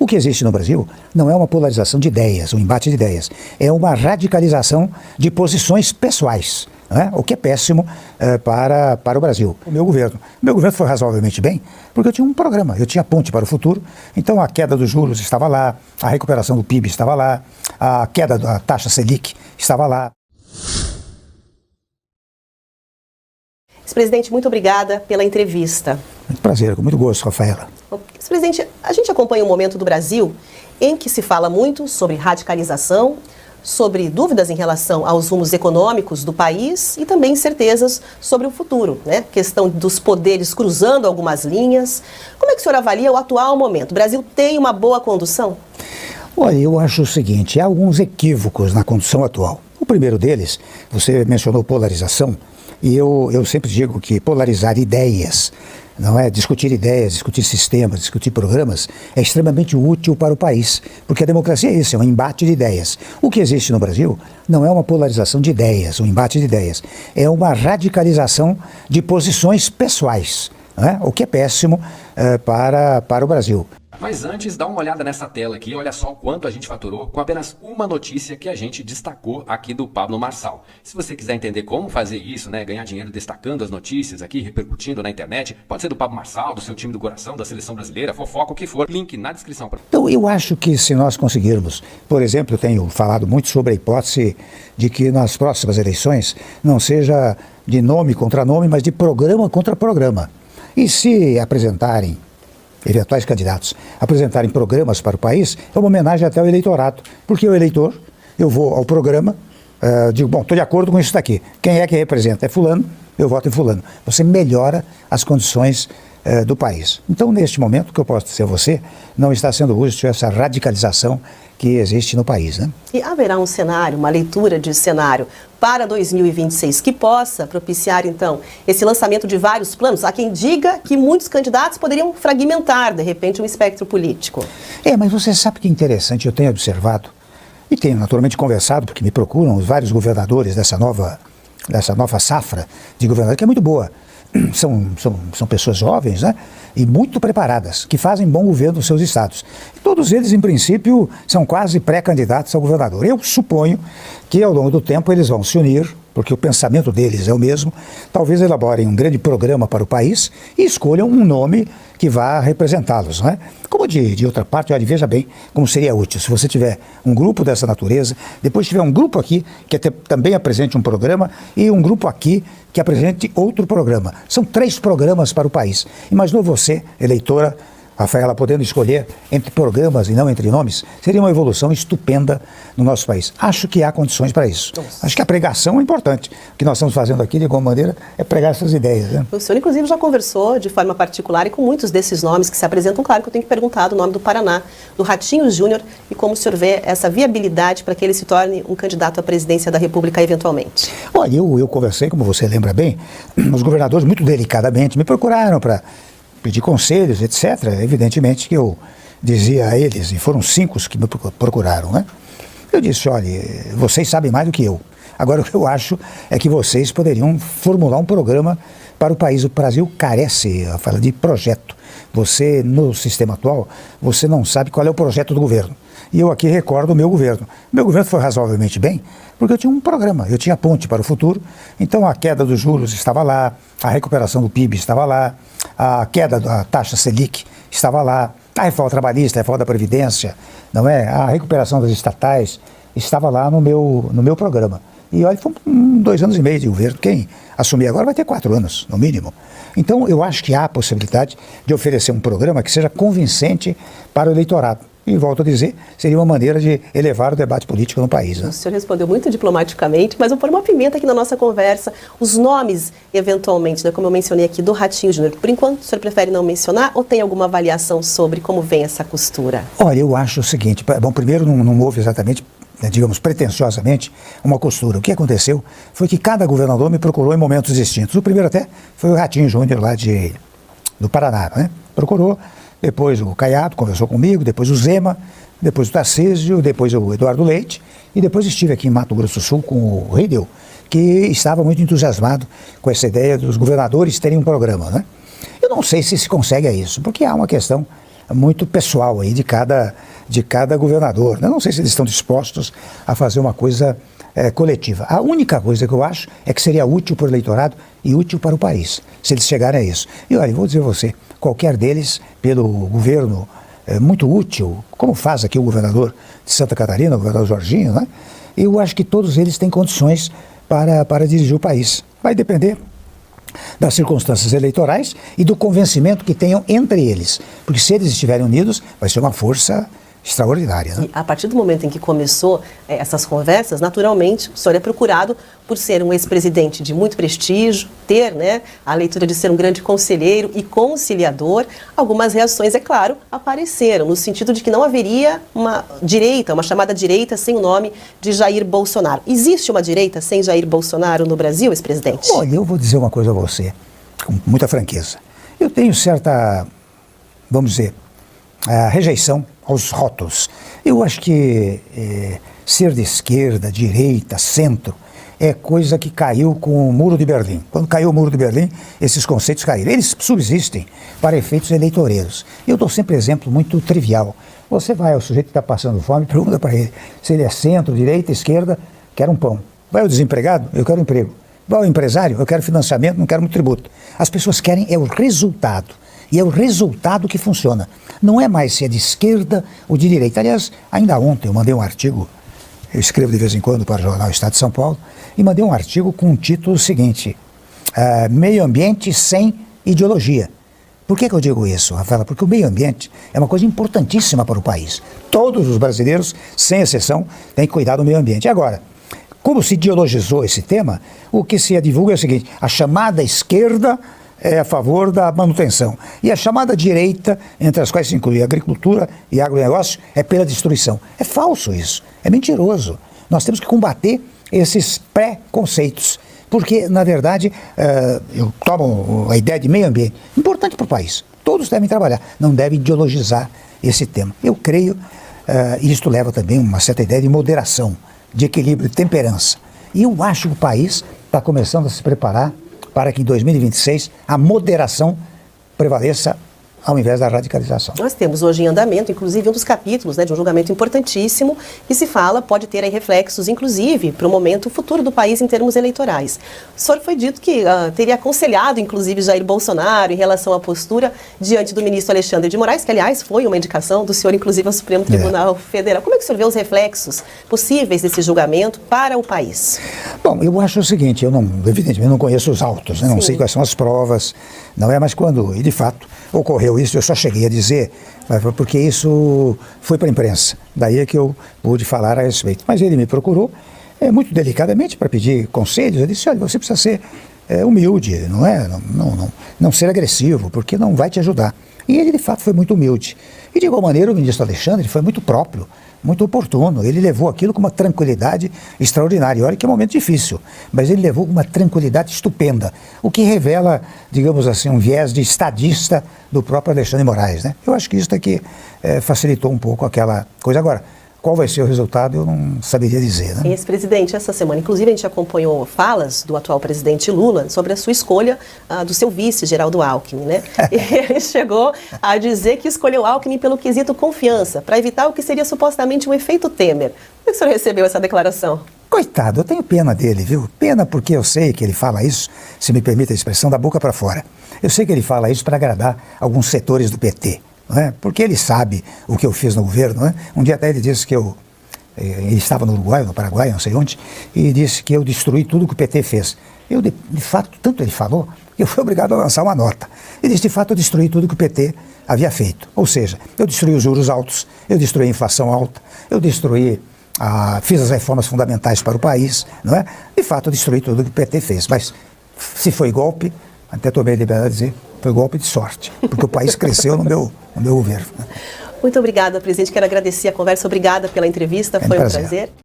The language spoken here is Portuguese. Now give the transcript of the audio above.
O que existe no Brasil não é uma polarização de ideias, um embate de ideias. É uma radicalização de posições pessoais, né? O que é péssimo para o Brasil. O meu governo foi razoavelmente bem, porque eu tinha um programa, eu tinha ponte para o futuro. Então a queda dos juros estava lá, a recuperação do PIB estava lá, a queda da taxa Selic estava lá. Ex-presidente, muito obrigada pela entrevista. Muito prazer, com muito gosto, Rafaela. Ex-presidente, a gente acompanha um momento do Brasil em que se fala muito sobre radicalização, sobre dúvidas em relação aos rumos econômicos do país e também incertezas sobre o futuro, né? Questão dos poderes cruzando algumas linhas. Como é que o senhor avalia o atual momento? O Brasil tem uma boa condução? Olha, eu acho o seguinte, há alguns equívocos na condução atual. O primeiro deles, você mencionou polarização, e eu sempre digo que polarizar ideias, não é? Discutir ideias, discutir sistemas, discutir programas é extremamente útil para o país, porque a democracia é isso, é um embate de ideias. O que existe no Brasil não é uma polarização de ideias, um embate de ideias, é uma radicalização de posições pessoais, não é? O que é péssimo para o Brasil. Mas antes, dá uma olhada nessa tela aqui, olha só o quanto a gente faturou com apenas uma notícia que a gente destacou aqui do Pablo Marçal. Se você quiser entender como fazer isso, né, ganhar dinheiro destacando as notícias aqui, repercutindo na internet, pode ser do Pablo Marçal, do seu time do coração, da seleção brasileira, fofoca, o que for, link na descrição. Então, eu acho que se nós conseguirmos, por exemplo, eu tenho falado muito sobre a hipótese de que nas próximas eleições não seja de nome contra nome, mas de programa contra programa. E se apresentarem eventuais candidatos apresentarem programas para o país, é uma homenagem até ao eleitorado, porque o eleitor, eu vou ao programa, digo, bom, estou de acordo com isso daqui, quem é que representa? É fulano, eu voto em fulano. Você melhora as condições do país. Então, neste momento, o que eu posso dizer a você, não está sendo útil essa radicalização que existe no país, né? E haverá um cenário, uma leitura de cenário para 2026 que possa propiciar, então, esse lançamento de vários planos? Há quem diga que muitos candidatos poderiam fragmentar, de repente, um espectro político. Mas você sabe que interessante, eu tenho observado, e tenho naturalmente conversado, porque me procuram os vários governadores dessa nova safra de governadores, que é muito boa. São pessoas jovens, né? E muito preparadas, que fazem bom governo nos seus estados. E todos eles, em princípio, são quase pré-candidatos ao governador. Eu suponho que, ao longo do tempo, eles vão se unir, porque o pensamento deles é o mesmo, talvez elaborem um grande programa para o país e escolham um nome que vá representá-los, não é? Como de outra parte, olha, veja bem como seria útil se você tiver um grupo dessa natureza, depois tiver um grupo aqui que também apresente um programa e um grupo aqui que apresente outro programa. São 3 programas para o país. Imaginou você, eleitora, Rafaela, podendo escolher entre programas e não entre nomes? Seria uma evolução estupenda no nosso país. Acho que há condições para isso. Nossa. Acho que a pregação é importante. O que nós estamos fazendo aqui, de alguma maneira, é pregar essas ideias, né? O senhor, inclusive, já conversou de forma particular e com muitos desses nomes que se apresentam. Claro que eu tenho que perguntar do nome do Paraná, do Ratinho Júnior, e como o senhor vê essa viabilidade para que ele se torne um candidato à presidência da República eventualmente. Olha, eu conversei, como você lembra bem, os governadores muito delicadamente me procuraram para pedir conselhos, etc. Evidentemente que eu dizia a eles, e foram 5 que me procuraram, né? Eu disse, olha, vocês sabem mais do que eu. Agora, o que eu acho é que vocês poderiam formular um programa para o país. O Brasil carece, fala de projeto. Você, no sistema atual, você não sabe qual é o projeto do governo. E eu aqui recordo o meu governo. O meu governo foi razoavelmente bem, porque eu tinha um programa, eu tinha ponte para o futuro. Então a queda dos juros estava lá, a recuperação do PIB estava lá, a queda da taxa Selic estava lá, a reforma trabalhista, a reforma da Previdência, não é? A recuperação das estatais estava lá no meu programa. E olha, foi 2 anos e meio de governo. Quem assumir agora vai ter 4 anos, no mínimo. Então eu acho que há a possibilidade de oferecer um programa que seja convincente para o eleitorado. E, volto a dizer, seria uma maneira de elevar o debate político no país, né? O senhor respondeu muito diplomaticamente, mas vou pôr uma pimenta aqui na nossa conversa. Os nomes, eventualmente, né, como eu mencionei aqui, do Ratinho Júnior, por enquanto, o senhor prefere não mencionar ou tem alguma avaliação sobre como vem essa costura? Olha, eu acho o seguinte, bom, primeiro não houve exatamente, digamos, pretensiosamente, uma costura. O que aconteceu foi que cada governador me procurou em momentos distintos. O primeiro até foi o Ratinho Júnior lá do Paraná, né? Procurou. Depois o Caiado conversou comigo, depois o Zema, depois o Tarcísio, depois o Eduardo Leite, e depois estive aqui em Mato Grosso do Sul com o Riedel, que estava muito entusiasmado com essa ideia dos governadores terem um programa, né? Eu não sei se se consegue isso, porque há uma questão muito pessoal aí de cada governador. Eu não sei se eles estão dispostos a fazer uma coisa coletiva. A única coisa que eu acho é que seria útil para o eleitorado e útil para o país, se eles chegarem a isso. E olha, vou dizer a você, qualquer deles, pelo governo muito útil, como faz aqui o governador de Santa Catarina, o governador Jorginho, né? Eu acho que todos eles têm condições para dirigir o país. Vai depender das circunstâncias eleitorais e do convencimento que tenham entre eles. Porque se eles estiverem unidos, vai ser uma força extraordinária. Né? E a partir do momento em que começou essas conversas, naturalmente, o senhor é procurado por ser um ex-presidente de muito prestígio, ter, né, a leitura de ser um grande conselheiro e conciliador. Algumas reações, é claro, apareceram, no sentido de que não haveria uma direita, uma chamada direita sem o nome de Jair Bolsonaro. Existe uma direita sem Jair Bolsonaro no Brasil, ex-presidente? Olha, eu vou dizer uma coisa a você, com muita franqueza. Eu tenho certa, vamos dizer, rejeição aos rótulos. Eu acho que ser de esquerda, direita, centro, é coisa que caiu com o Muro de Berlim. Quando caiu o Muro de Berlim, esses conceitos caíram. Eles subsistem para efeitos eleitoreiros. Eu dou sempre exemplo muito trivial. Você vai ao sujeito que está passando fome e pergunta para ele se ele é centro, direita, esquerda, quer um pão. Vai ao desempregado? Eu quero emprego. Vai ao empresário? Eu quero financiamento, não quero muito tributo. As pessoas querem o resultado. E é o resultado que funciona. Não é mais se é de esquerda ou de direita. Aliás, ainda ontem eu mandei um artigo, eu escrevo de vez em quando para o jornal Estado de São Paulo, e mandei um artigo com o título seguinte, Meio Ambiente sem Ideologia. Por que eu digo isso, Rafaela? Porque o meio ambiente é uma coisa importantíssima para o país. Todos os brasileiros, sem exceção, têm que cuidar do meio ambiente. Agora, como se ideologizou esse tema, o que se divulga é o seguinte, a chamada esquerda é a favor da manutenção. E a chamada direita, entre as quais se inclui agricultura e agronegócio, é pela destruição. É falso isso, é mentiroso. Nós temos que combater esses pré-conceitos, porque, na verdade, eu tomo a ideia de meio ambiente, importante para o país. Todos devem trabalhar, não devem ideologizar esse tema. Eu creio, e isto leva também uma certa ideia de moderação, de equilíbrio, de temperança. E eu acho que o país está começando a se preparar para que em 2026 a moderação prevaleça ao invés da radicalização. Nós temos hoje em andamento, inclusive, um dos capítulos, né, de um julgamento importantíssimo, que se fala, pode ter aí reflexos, inclusive, para o momento futuro do país em termos eleitorais. O senhor foi dito que teria aconselhado, inclusive, Jair Bolsonaro em relação à postura diante do ministro Alexandre de Moraes, que, aliás, foi uma indicação do senhor, inclusive, ao Supremo Tribunal Federal. Como é que o senhor vê os reflexos possíveis desse julgamento para o país? Bom, eu acho o seguinte, eu não, evidentemente, não conheço os autos, né, não sei quais são as provas, não é, mas quando, e de fato, ocorreu isso, eu só cheguei a dizer, porque isso foi para a imprensa, daí é que eu pude falar a respeito. Mas ele me procurou, muito delicadamente, para pedir conselhos. Eu disse, olha, você precisa ser humilde, não é? Não ser agressivo, porque não vai te ajudar. E ele, de fato, foi muito humilde. E, de igual maneira, o ministro Alexandre foi muito próprio, muito oportuno. Ele levou aquilo com uma tranquilidade extraordinária. Olha que é um momento difícil, mas ele levou com uma tranquilidade estupenda, o que revela, digamos assim, um viés de estadista do próprio Alexandre de Moraes, né? Eu acho que isso aqui facilitou um pouco aquela coisa. Agora, qual vai ser o resultado, eu não saberia dizer, né? Ex-presidente, essa semana, inclusive, a gente acompanhou falas do atual presidente Lula sobre a sua escolha do seu vice, Geraldo Alckmin, né? E ele chegou a dizer que escolheu Alckmin pelo quesito confiança, para evitar o que seria supostamente um efeito Temer. Como é que o senhor recebeu essa declaração? Coitado, eu tenho pena dele, viu? Pena porque eu sei que ele fala isso, se me permite a expressão, da boca para fora. Eu sei que ele fala isso para agradar alguns setores do PT. Não é? Porque ele sabe o que eu fiz no governo. Não é? Um dia até ele disse que ele estava no Uruguai, no Paraguai, não sei onde, e disse que eu destruí tudo que o PT fez. Eu, de fato, tanto ele falou, que eu fui obrigado a lançar uma nota. Ele disse, de fato, eu destruí tudo que o PT havia feito. Ou seja, eu destruí os juros altos, eu destruí a inflação alta, eu destruí, fiz as reformas fundamentais para o país, não é? De fato, eu destruí tudo que o PT fez. Mas se foi golpe, até tomei a liberdade de dizer, foi golpe de sorte, porque o país cresceu no meu governo. Muito obrigada, presidente. Quero agradecer a conversa. Obrigada pela entrevista. Foi um prazer.